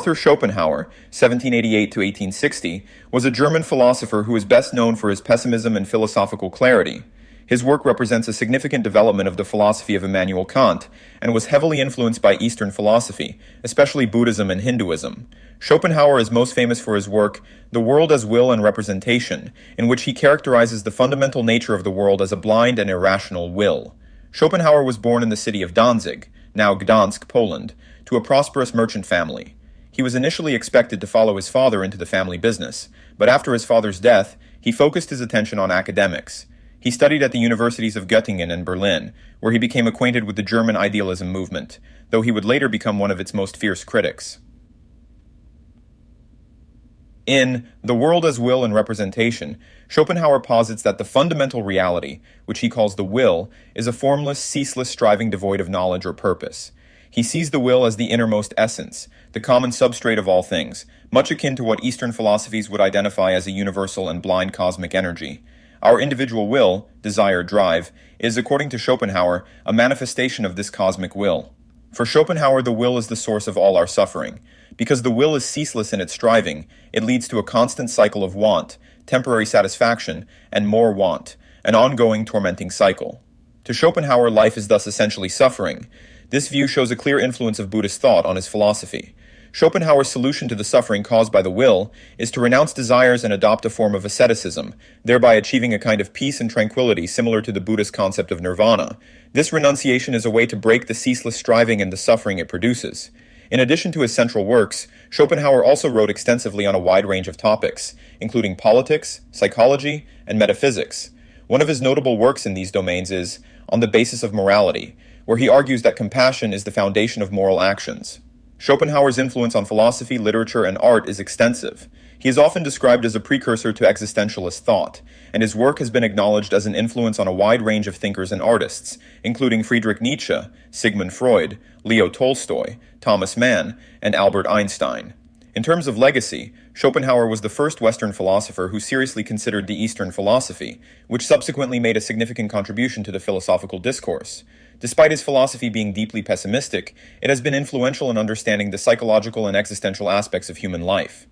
Arthur Schopenhauer, 1788 to 1860, was a German philosopher who is best known for his pessimism and philosophical clarity. His work represents a significant development of the philosophy of Immanuel Kant and was heavily influenced by Eastern philosophy, especially Buddhism and Hinduism. Schopenhauer is most famous for his work, The World as Will and Representation, in which he characterizes the fundamental nature of the world as a blind and irrational will. Schopenhauer was born in the city of Danzig, now Gdansk, Poland, to a prosperous merchant family. He was initially expected to follow his father into the family business, but after his father's death, he focused his attention on academics. He studied at the universities of Göttingen and Berlin, where he became acquainted with the German idealism movement, though he would later become one of its most fierce critics. In The World as Will and Representation, Schopenhauer posits that the fundamental reality, which he calls the will, is a formless, ceaseless striving devoid of knowledge or purpose. He sees the will as the innermost essence, the common substrate of all things, much akin to what Eastern philosophies would identify as a universal and blind cosmic energy. Our individual will, desire, drive, is, according to Schopenhauer, a manifestation of this cosmic will. For Schopenhauer, the will is the source of all our suffering. Because the will is ceaseless in its striving, it leads to a constant cycle of want, temporary satisfaction, and more want, an ongoing tormenting cycle. To Schopenhauer, life is thus essentially suffering. This view shows a clear influence of Buddhist thought on his philosophy. Schopenhauer's solution to the suffering caused by the will is to renounce desires and adopt a form of asceticism, thereby achieving a kind of peace and tranquility similar to the Buddhist concept of nirvana. This renunciation is a way to break the ceaseless striving and the suffering it produces. In addition to his central works, Schopenhauer also wrote extensively on a wide range of topics, including politics, psychology, and metaphysics. One of his notable works in these domains is On the Basis of Morality, where he argues that compassion is the foundation of moral actions. Schopenhauer's influence on philosophy, literature, and art is extensive. He is often described as a precursor to existentialist thought, and his work has been acknowledged as an influence on a wide range of thinkers and artists, including Friedrich Nietzsche, Sigmund Freud, Leo Tolstoy, Thomas Mann, and Albert Einstein. In terms of legacy, Schopenhauer was the first Western philosopher who seriously considered the Eastern philosophy, which subsequently made a significant contribution to the philosophical discourse. Despite his philosophy being deeply pessimistic, it has been influential in understanding the psychological and existential aspects of human life.